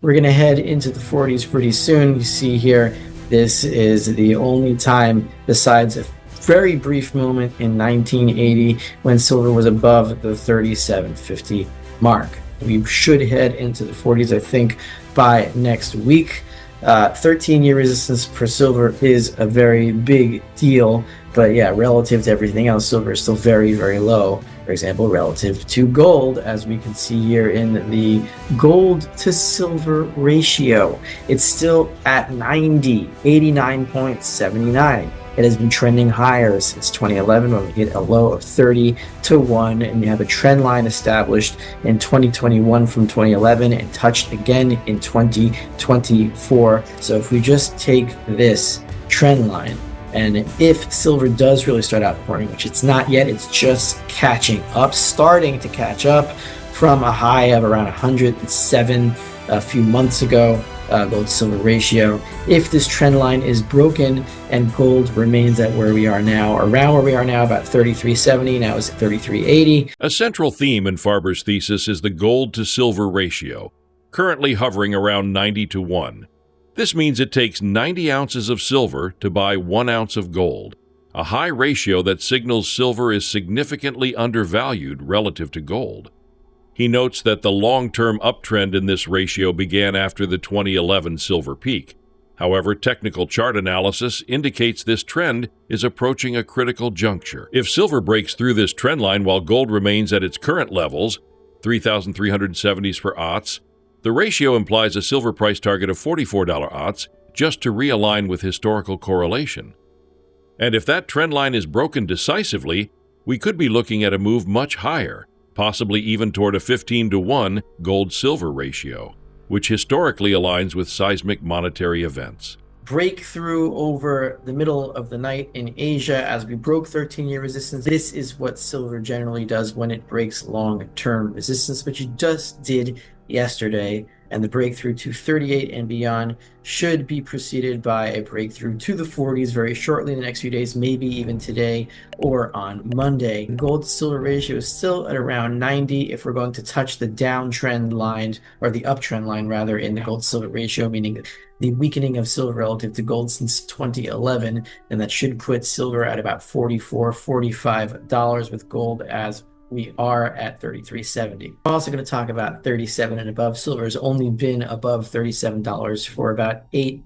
we're going to head into the 40s pretty soon. You see here, this is the only time besides a very brief moment in 1980 when silver was above the 37.50 mark. We should head into the 40s, I think, by next week. 13-year resistance for silver is a very big deal, but yeah, relative to everything else, silver is still very, very low. For example, relative to gold, as we can see here in the gold to silver ratio, it's still at 90, 89.79. It has been trending higher since 2011 when we hit a low of 30 to 1, and you have a trend line established in 2021 from 2011 and touched again in 2024. So if we just take this trend line, and if silver does really start outperforming, which it's not yet, it's just catching up, starting to catch up from a high of around 107 a few months ago, gold to silver ratio. If this trend line is broken and gold remains at where we are now, around where we are now, about 33.70, now it's at 33.80. A central theme in Farber's thesis is the gold to silver ratio, currently hovering around 90 to 1. This means it takes 90 ounces of silver to buy 1 ounce of gold, a high ratio that signals silver is significantly undervalued relative to gold. He notes that the long-term uptrend in this ratio began after the 2011 silver peak. However, technical chart analysis indicates this trend is approaching a critical juncture. If silver breaks through this trend line while gold remains at its current levels, 3,370s per ounce, the ratio implies a silver price target of $44 ounce just to realign with historical correlation. And if that trend line is broken decisively, we could be looking at a move much higher, possibly even toward a 15 to 1 gold-silver ratio, which historically aligns with seismic monetary events. Breakthrough over the middle of the night in Asia as we broke 13-year resistance. This is what silver generally does when it breaks long-term resistance, which it just did yesterday, and the breakthrough to 38 and beyond should be preceded by a breakthrough to the 40s very shortly in the next few days, maybe even today or on Monday. Gold to silver ratio is still at around 90. If we're going to touch the downtrend line, or the uptrend line rather, in the gold to silver ratio, meaning the weakening of silver relative to gold since 2011, then that should put silver at about $44, $45, with gold as we are at 33.70. I'm also going to talk about 37 and above. Silver has only been above $37 for about 8-9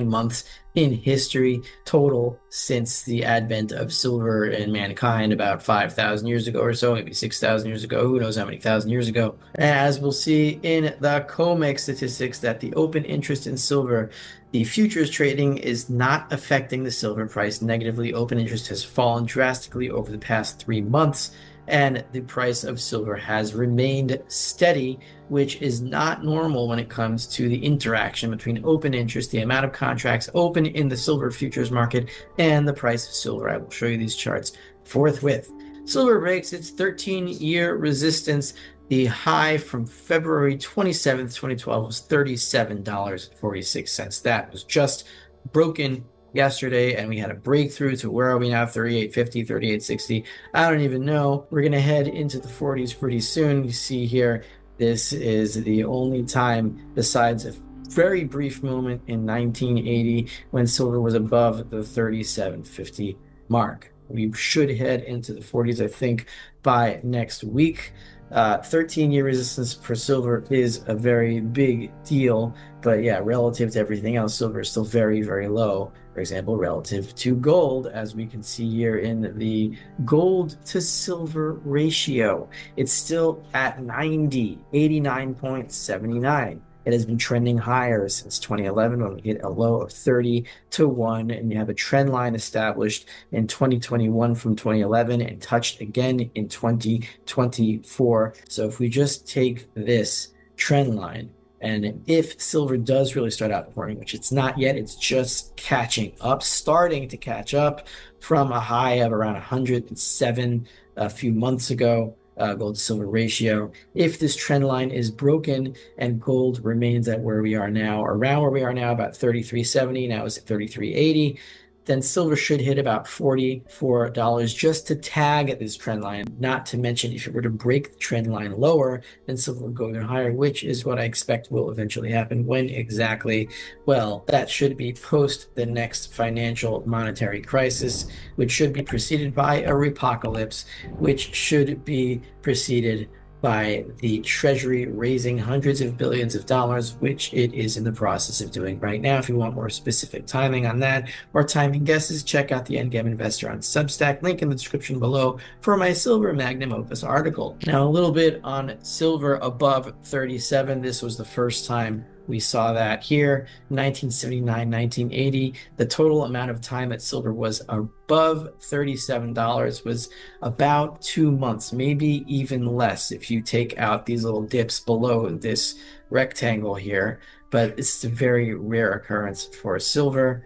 months in history total since the advent of silver and mankind about 5,000 years ago or so, maybe 6,000 years ago, who knows how many thousand years ago. As we'll see in the COMEX statistics, that the open interest in silver, the futures trading, is not affecting the silver price negatively. Open interest has fallen drastically over the past 3 months, and the price of silver has remained steady, which is not normal when it comes to the interaction between open interest, the amount of contracts open in the silver futures market, and the price of silver. I will show you these charts forthwith. Silver breaks its 13-year resistance. The high from February 27th, 2012 was $37.46. That was just broken yesterday, and we had a breakthrough to, where are we now, 38.50, 38.60, I don't even know. We're going to head into the 40s pretty soon. You see here, this is the only time besides a very brief moment in 1980 when silver was above the 37.50 mark. We should head into the 40s, I think, by next week. 13-year resistance for silver is a very big deal, but yeah, relative to everything else, silver is still very, very low. For example, relative to gold, as we can see here in the gold to silver ratio, it's still at 90, 89.79. It has been trending higher since 2011 when we hit a low of 30 to 1, and you have a trend line established in 2021 from 2011 and touched again in 2024. So if we just take this trend line, and if silver does really start outperforming, which it's not yet, it's just catching up, starting to catch up from a high of around 107 a few months ago, gold to silver ratio. If this trend line is broken and gold remains at where we are now, around where we are now, about 33.70, now it's at 33.80, then silver should hit about $44 just to tag this trend line. Not to mention, if it were to break the trend line lower, then silver would go even higher, which is what I expect will eventually happen. When exactly? Well, that should be post the next financial monetary crisis, which should be preceded by a repocalypse, which should be preceded by the Treasury raising hundreds of billions of dollars, which it is in the process of doing right now. If you want more specific timing on that or timing guesses, check out the Endgame Investor on Substack, link in the description below for my silver magnum opus article. Now, a little bit on silver above 37. This was the first time we saw that here, 1979, 1980. The total amount of time that silver was above $37 was about 2 months, maybe even less if you take out these little dips below this rectangle here. But it's a very rare occurrence for silver.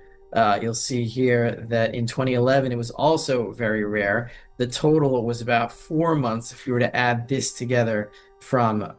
You'll see here that in 2011, it was also very rare. The total was about 4 months if you were to add this together from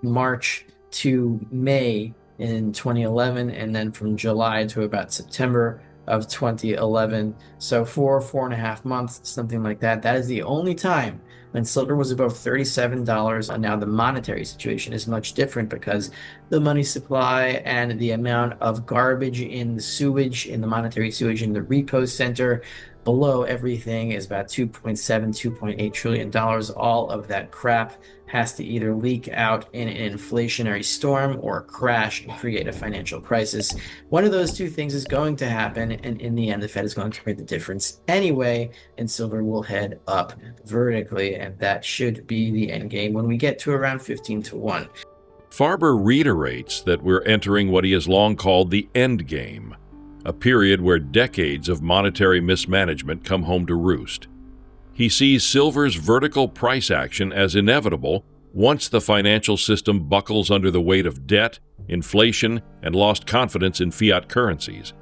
March to May in 2011, and then from July to about September of 2011. So 4.5 months, something like that. That is the only time when silver was above $37. And now the monetary situation is much different because the money supply and the amount of garbage in the sewage, in the monetary sewage, in the repo center below everything is about 2.7, $2.8 trillion. All of that crap has to either leak out in an inflationary storm or crash and create a financial crisis. One of those two things is going to happen, and in the end, the Fed is going to create the difference anyway, and silver will head up vertically, and that should be the end game when we get to around 15 to 1. Farber reiterates that we're entering what he has long called the Endgame, a period where decades of monetary mismanagement come home to roost. He sees silver's vertical price action as inevitable once the financial system buckles under the weight of debt, inflation, and lost confidence in fiat currencies.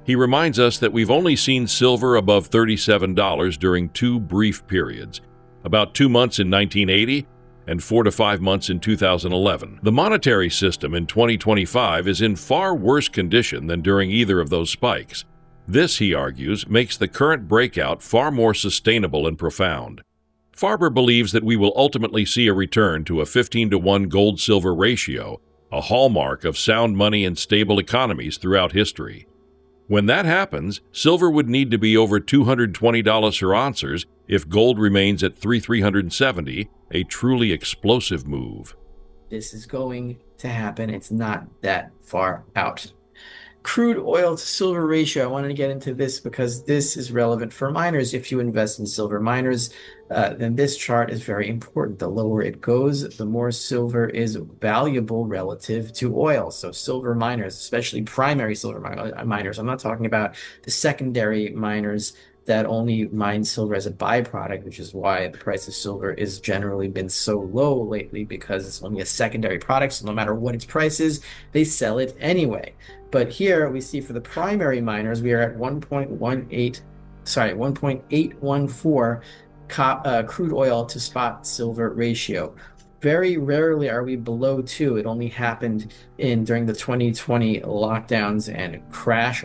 He reminds us that we've only seen silver above $37 during two brief periods, about 2 months in 1980 and 4 to 5 months in 2011. The monetary system in 2025 is in far worse condition than during either of those spikes. This, he argues, makes the current breakout far more sustainable and profound. Farber believes that we will ultimately see a return to a 15 to 1 gold-silver ratio, a hallmark of sound money and stable economies throughout history. When that happens, silver would need to be over $220 per ounce if gold remains at $370, a truly explosive move. This is going to happen. It's not that far out. Crude oil to silver ratio. I wanted to get into this because this is relevant for miners. If you invest in silver miners, then this chart is very important. The lower it goes, the more silver is valuable relative to oil. So silver miners, especially primary silver miners, I'm not talking about the secondary miners that only mine silver as a byproduct, which is why the price of silver is generally been so low lately, because it's only a secondary product. So no matter what its price is, they sell it anyway. But here we see for the primary miners, we are at 1.814 crude oil to spot silver ratio. Very rarely are we below 2. It only happened during the 2020 lockdowns and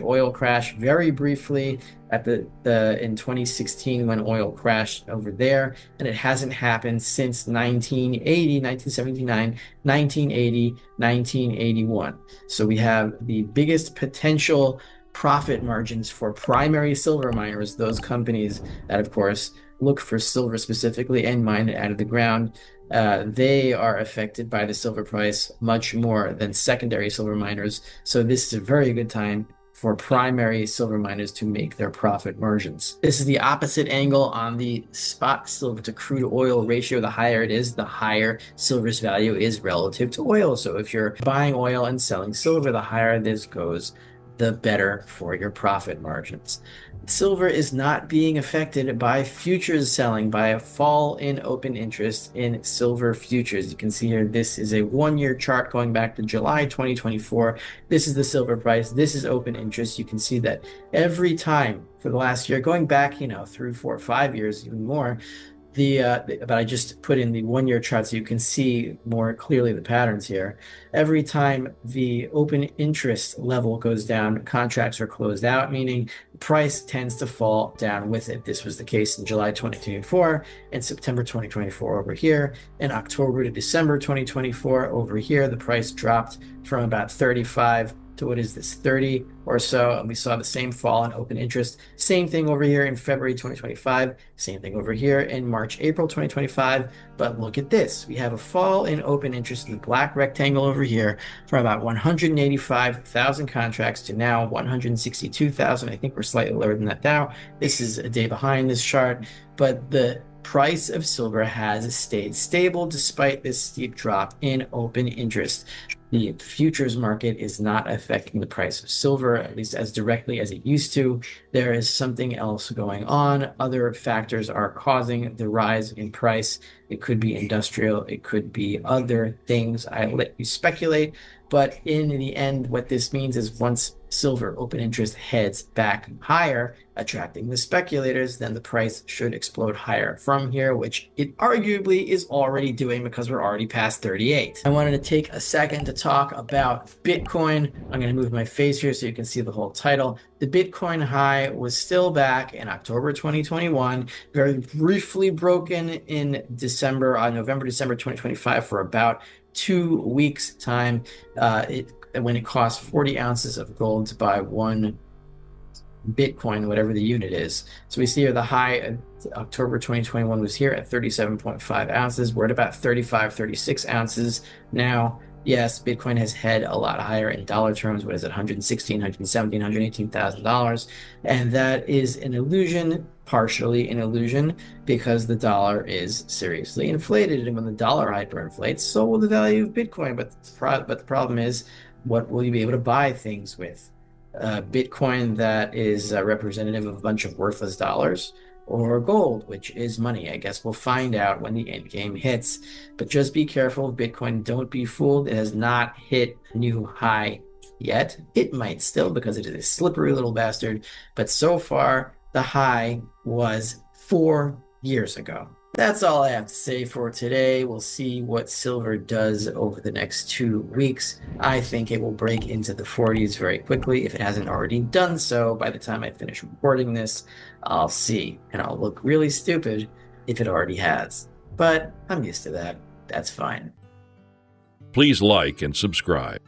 oil crash very briefly in 2016 when oil crashed over there, and it hasn't happened since 1980, 1979, 1980, 1981. So we have the biggest potential profit margins for primary silver miners, those companies that, of course, look for silver specifically and mine it out of the ground. They are affected by the silver price much more than secondary silver miners. So this is a very good time for primary silver miners to make their profit margins. This is the opposite angle on the spot silver to crude oil ratio. The higher it is, the higher silver's value is relative to oil. So if you're buying oil and selling silver, the higher this goes, the better for your profit margins. Silver is not being affected by futures selling, by a fall in open interest in silver futures. You can see here, this is a 1-year chart going back to July 2024. This is the silver price. This is open interest. You can see that every time for the last year, going back, 3, 4, 5 years, even more, but I just put in the 1-year chart so you can see more clearly the patterns here. Every time the open interest level goes down, contracts are closed out, meaning price tends to fall down with it. This was the case in July 2024 and September 2024 over here. In October to December 2024 over here, the price dropped from about 35 to what is this, 30 or so. And we saw the same fall in open interest. Same thing over here in February 2025. Same thing over here in March, April 2025. But look at this. We have a fall in open interest in the black rectangle over here from about 185,000 contracts to now 162,000. I think we're slightly lower than that now. This is a day behind this chart, but the price of silver has stayed stable despite this steep drop in open interest. The futures market is not affecting the price of silver, at least as directly as it used to. There is something else going on. Other factors are causing the rise in price. It could be industrial, it could be other things. I let you speculate. But in the end, what this means is once silver open interest heads back higher, attracting the speculators, then the price should explode higher from here, which it arguably is already doing because we're already past 38. I wanted to take a second to talk about Bitcoin. I'm going to move my face here so you can see the whole title. The Bitcoin high was still back in October 2021, very briefly broken in November, December 2025 for about 2 weeks time. When it costs 40 ounces of gold to buy one Bitcoin, whatever the unit is. So we see here the high October 2021 was here at 37.5 ounces. We're at about 35, 36 ounces now. Yes, Bitcoin has head a lot higher in dollar terms. What is it? 116, 117, $118,000. And that is an illusion, partially an illusion, because the dollar is seriously inflated. And when the dollar hyperinflates, so will the value of Bitcoin. But the problem is, what will you be able to buy things with? Bitcoin that is representative of a bunch of worthless dollars, or gold, which is money. I guess we'll find out when the end game hits. But just be careful of Bitcoin. Don't be fooled. It has not hit a new high yet. It might still because it is a slippery little bastard. But so far, the high was 4 years ago. That's all I have to say for today. We'll see what silver does over the next 2 weeks. I think it will break into the 40s very quickly. If it hasn't already done so, by the time I finish recording this, I'll see. And I'll look really stupid if it already has. But I'm used to that. That's fine. Please like and subscribe.